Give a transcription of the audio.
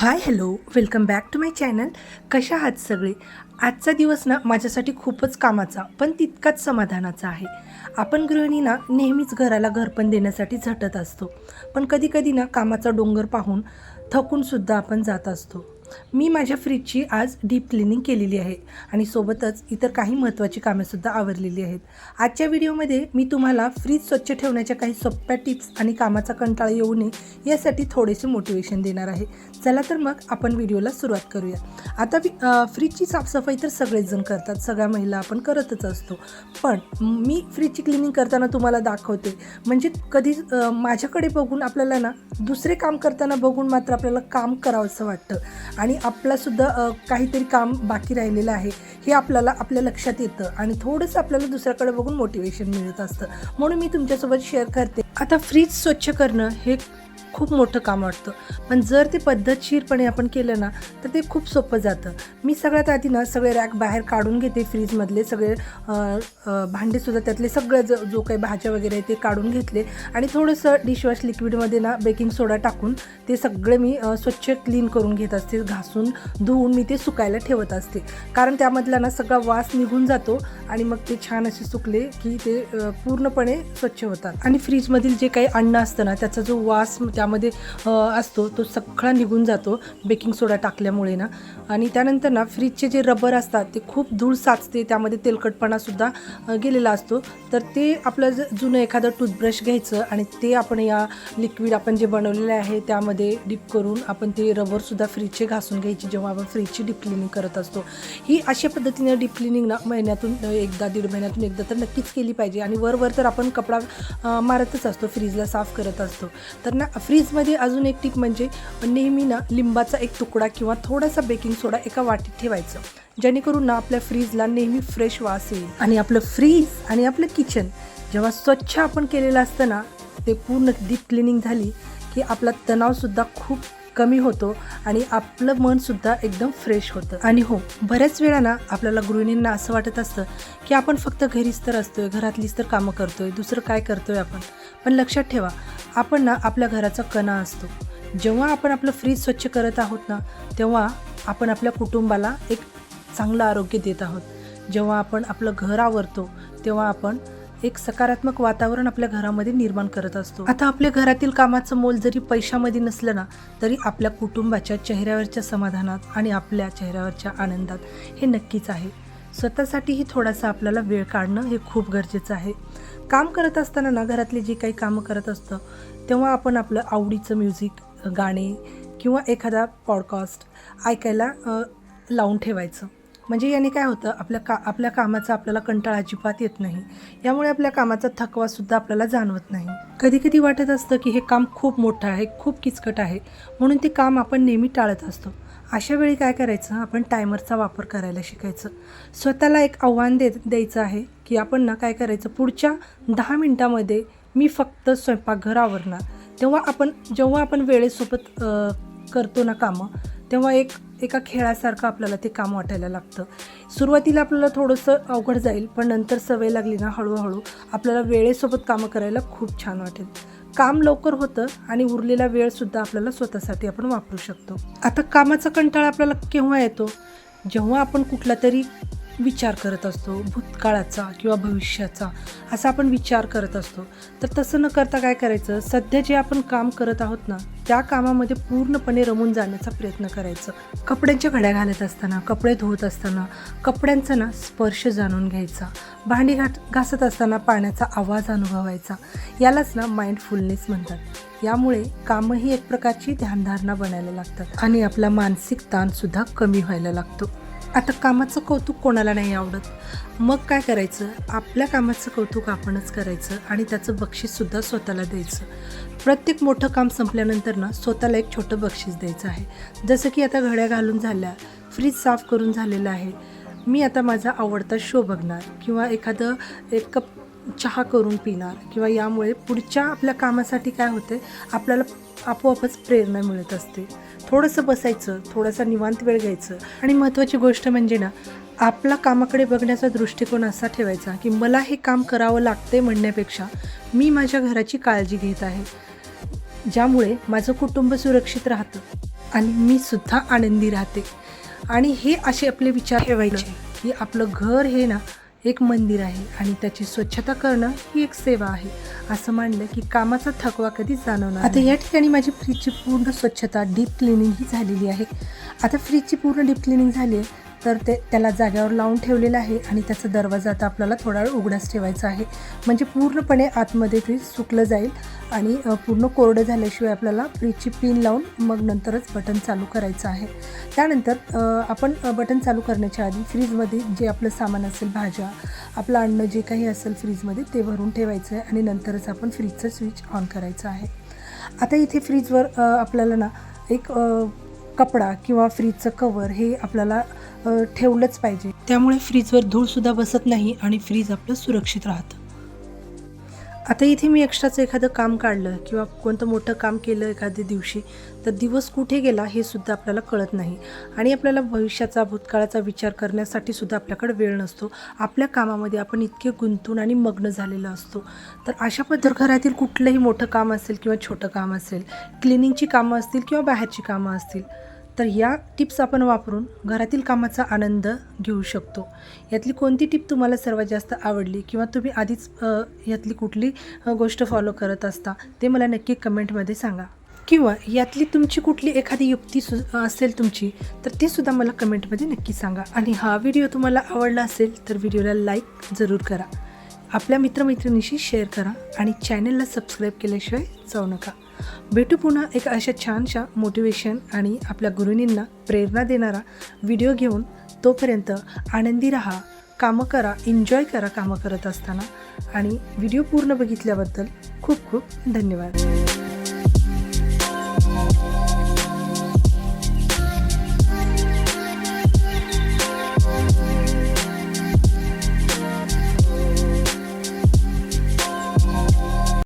High hello welcome back to my channel. कशा आहात सगळे? आजचा दिवस ना माझ्यासाठी खूपच कामाचा पण तितकाच समाधानाचा आहे. आपण गृहिणींना नेहमीच घराला घरपण देण्यासाठी झटत असतो, पण कधी कधी ना कामाचा डोंगर पाहून थकूनसुद्धा आपण जात असतो. मी माझ्या फ्रीजची आज डीप क्लिनिंग केलेली आहे आणि सोबतच इतर काही महत्त्वाची कामेसुद्धा आवरलेली आहेत. आजच्या व्हिडिओमध्ये मी तुम्हाला फ्रीज स्वच्छ ठेवण्याच्या काही सोप्या टिप्स आणि कामाचा कंटाळा येऊ नये यासाठी थोडेसे मोटिवेशन देणार आहे. चला तर मग आपण व्हिडिओला सुरुवात करूया. आता फ्रीजची साफसफाई तर सगळेच जण करतात, सगळ्या महिला आपण करतच असतो, पण मी फ्रीजची क्लिनिंग करताना तुम्हाला दाखवते. म्हणजे कधी माझ्याकडे बघून आपल्याला ना दुसरे काम करताना बघून मात्र आपल्याला काम करावंसं वाटतं आणि आपलासुद्धा काहीतरी काम बाकी राहिलेलं आहे हे आपल्याला आपल्या लक्षात येतं आणि थोडंसं आपल्याला दुसऱ्याकडे बघून मोटिवेशन मिळत असतं, म्हणून मी तुमच्यासोबत शेअर करते. आता फ्रीज स्वच्छ करणं हे खूप मोठं काम वाटतं, पण जर ते पद्धतशीरपणे आपण केलं ना तर ते खूप सोपं जातं. मी सगळ्यात आधी ना सगळे रॅक बाहेर काढून घेते. फ्रीजमधले सगळे भांडेसुद्धा त्यातले सगळं जो काही भाज्या वगैरे आहे ते काढून घेतले आणि थोडंसं डिशवॉश लिक्विडमध्ये ना बेकिंग सोडा टाकून ते सगळे मी स्वच्छ क्लीन करून घेत असते. घासून धुवून मी ते सुकायला ठेवत असते, कारण त्यामधला ना सगळा वास निघून जातो आणि मग ते छान असे सुकले की ते पूर्णपणे स्वच्छ होतात. आणि फ्रीजमधील जे काही अन्न असतं ना त्याचा जो वास त्यामध्ये असतो तो सगळा निघून जातो बेकिंग सोडा टाकल्यामुळे ना. आणि त्यानंतर ना फ्रीजचे जे रबर असतात ते खूप धूळ साचते, त्यामध्ये तेलकटपणासुद्धा गेलेला असतो. तर ते आपलं जुनं एखादं टूथब्रश घ्यायचं आणि ते आपण या लिक्विड आपण जे बनवलेलं आहे त्यामध्ये डीप करून आपण ते रबरसुद्धा फ्रीजचे घासून घ्यायची जेव्हा आपण फ्रीजची डीप क्लिनिंग करत असतो. ही अशा पद्धतीने डीप क्लिनिंग ना महिन्यातून एकदा, दीड महिन्यातून एकदा तर नक्कीच केली पाहिजे. आणि वर तर आपण कपडा मारतच असतो, फ्रीजला साफ करत असतो. तर ना फ्रीजमध्ये अजून एक टिप म्हणजे नेहमी ना लिंबाचा एक तुकडा किंवा थोडासा बेकिंग सोडा एका वाटीत ठेवायचं, जेणेकरून ना आपल्या फ्रीजला नेहमी फ्रेश वास येईल. आणि आपलं फ्रीज आणि आपलं किचन जेव्हा स्वच्छ आपण केलेलं असतं ना, ते पूर्ण डीप क्लिनिंग झाली की आपला तणावसुद्धा खूप कमी होतो आणि आपलं मनसुद्धा एकदम फ्रेश होतं. आणि हो, बऱ्याच वेळा ना आपल्याला गृहिणींना असं वाटत असतं की आपण फक्त घरीच तर असतोय, घरातलीच तर कामं करतोय, दुसरं काय करतोय आपण. पण लक्षात ठेवा, आपण ना आपल्या घराचा कणा असतो. जेव्हा आपण आपलं फ्रीज स्वच्छ करत आहोत ना तेव्हा आपण आपल्या कुटुंबाला एक चांगलं आरोग्य देत आहोत. जेव्हा आपण आपलं घर आवरतो तेव्हा आपण एक सकारात्मक वातावरण आपल्या घरामध्ये निर्माण करत असतो. आता आपल्या घरातील कामाचं मोल जरी पैशामध्ये नसलं ना तरी आपल्या कुटुंबाच्या चेहऱ्यावरच्या समाधानात आणि आपल्या चेहऱ्यावरच्या आनंदात हे नक्कीच आहे. स्वतःसाठीही थोडासा आपल्याला वेळ काढणं हे खूप गरजेचं आहे. काम करत असताना ना घरातली जी काही कामं करत असतं तेव्हा आपण आपलं आवडीचं म्युझिक, गाणे किंवा एखादा पॉडकास्ट ऐकायला लावून ठेवायचं. म्हणजे याने काय होतं, आपल्या कामाचा आपल्याला कंटाळा अजिबात येत नाही. यामुळे आपल्या कामाचा थकवासुद्धा आपल्याला जाणवत नाही. कधी कधी वाटत असतं की हे काम खूप मोठं आहे, खूप किचकट आहे, म्हणून ते काम आपण नेहमी टाळत असतो. अशा वेळी काय करायचं, आपण टायमरचा वापर करायला शिकायचं. स्वतःला एक आव्हान द्यायचं आहे की आपण ना काय करायचं, पुढच्या 10 मिनटामध्ये मी फक्त स्वयंपाकघर आवरणार. जेव्हा आपण वेळेसोबत करतो ना कामं तेव्हा एका खेळासारखं आपल्याला ते काम वाटायला लागतं. सुरुवातीला आपल्याला थोडंसं अवघड जाईल, पण नंतर सवय लागली ना हळूहळू आपल्याला वेळेसोबत कामं करायला खूप छान वाटेल. काम लवकर होतं आणि उरलेला वेळसुद्धा आपल्याला स्वतःसाठी आपण वापरू शकतो. आता कामाचा कंटाळा आपल्याला केव्हा येतो, जेव्हा आपण कुठला तरी विचार करत असतो, भूतकाळाचा किंवा भविष्याचा असा आपण विचार करत असतो. तर तसं न करता काय करायचं, सध्या जे आपण काम करत आहोत ना त्या कामामध्ये पूर्णपणे रमून जाण्याचा प्रयत्न करायचं. कपड्यांच्या घड्या घालत असताना, कपडे धुवत असताना कपड्यांचा ना स्पर्श जाणून घ्यायचा. भांडी घासत असताना पाण्याचा आवाज अनुभवायचा. यालाच ना माइंडफुलनेस म्हणतात. यामुळे कामही एक प्रकारची ध्यानधारणा बनायला लागतात आणि आपला मानसिक ताणसुद्धा कमी व्हायला लागतो. आता कामाचं कौतुक कोणाला नाही आवडत, मग काय करायचं, आपल्या कामाचं कौतुक आपणच करायचं आणि त्याचं बक्षीससुद्धा स्वतःला द्यायचं. प्रत्येक मोठं काम संपल्यानंतर ना स्वतःला एक छोटं बक्षीस द्यायचं आहे. जसं की आता घड्या घालून झाल्या, फ्रीज साफ करून झालेलं आहे, मी आता माझा आवडता शो बघणार किंवा एक कप चहा करून पिणार. किंवा यामुळे पुढच्या आपल्या कामासाठी काय होते, आपल्याला आपोआपच प्रेरणा मिळत असते. थोडंसं बसायचं, थोडासा निवांत वेळ घ्यायचं. आणि महत्त्वाची गोष्ट म्हणजे ना आपला कामाकडे बघण्याचा दृष्टिकोन असा ठेवायचा की मला हे काम करावं लागते म्हणण्यापेक्षा मी माझ्या घराची काळजी घेत आहे, ज्यामुळे माझं कुटुंब सुरक्षित राहतं. आणि मी सुद्धा आनंदी राहते. आणि हे असे आपले विचार ठेवायचे की आपलं घर हे ना एक मंदिर आहे आणि त्याची स्वच्छता करणं ही एक सेवा आहे. असं मानलं की कामाचा थकवा कधीच जाणवणार. आता या ठिकाणी माझी फ्रीजची पूर्ण स्वच्छता डीप क्लिनिंग ही झालेली आहे. आता फ्रीजची पूर्ण डीप क्लिनिंग झाली आहे तर त्याला जागेवर लावून ठेवलेलं आहे आणि त्याचा दरवाजा आता आपल्याला थोडा वेळ उघडाच ठेवायचा आहे, म्हणजे पूर्णपणे आतमध्ये फ्रीज सुकलं जाईल आणि पूर्ण कोरडं झाल्याशिवाय आपल्याला फ्रीजची पिन लावून मग नंतरच बटन चालू करायचं आहे. त्यानंतर आपण बटन चालू करण्याच्या आधी फ्रीजमध्ये जे आपलं सामान असेल, भाज्या, आपलं अन्न जे काही असेल फ्रीजमध्ये ते भरून ठेवायचं आहे आणि नंतरच आपण फ्रीजचं स्विच ऑन करायचं आहे. आता इथे फ्रीजवर आपल्याला ना एक कपडा किंवा फ्रीजचं कवर हे आपल्याला ठेवलंच पाहिजे. त्यामुळे फ्रीजवर धूळसुद्धा बसत नाही आणि फ्रीज आपलं सुरक्षित राहतं. आता इथे मी एक्स्ट्राचं एखादं काम काढलं किंवा कोणतं मोठं काम केलं एखाद्या दिवशी तर दिवस कुठे गेला हे सुद्धा आपल्याला कळत नाही आणि आपल्याला भविष्याचा, भूतकाळाचा विचार करण्यासाठी सुद्धा आपल्याकडे वेळ नसतो. आपल्या कामामध्ये आपण इतके गुंतून आणि मग्न झालेलो असतो. तर अशा पद्धतीने घरातील कुठलंही मोठं काम असेल किंवा छोटं काम असेल, क्लिनिंगची कामं असतील किंवा बाहेरची कामं असतील, तर या टिप्स आपण वापरून घरातील कामाचा आनंद घेऊ शकतो. यातली कोणती टिप तुम्हाला सर्वात जास्त आवडली किंवा तुम्ही आधीच यातली कुठली गोष्ट फॉलो करत असता ते मला नक्की कमेंटमध्ये सांगा. किंवा यातली तुमची कुठली एखादी युक्ती असेल तुमची तर ते सुद्धा मला कमेंटमध्ये नक्की सांगा. आणि हा व्हिडिओ तुम्हाला आवडला असेल तर व्हिडिओला लाईक जरूर करा, आपल्या मित्रमैत्रिणीशी शेअर करा आणि चॅनलला सबस्क्राईब केल्याशिवाय जाऊ नका. भेटू पुन्हा एक अशा छानशा मोटिवेशन आणि आपल्या गृहिणींना प्रेरणा देणारा व्हिडिओ घेऊन. तोपर्यंत आनंदी राहा, कामं करा, एन्जॉय करा कामं करत असताना. आणि व्हिडिओ पूर्ण बघितल्याबद्दल खूप खूप धन्यवाद.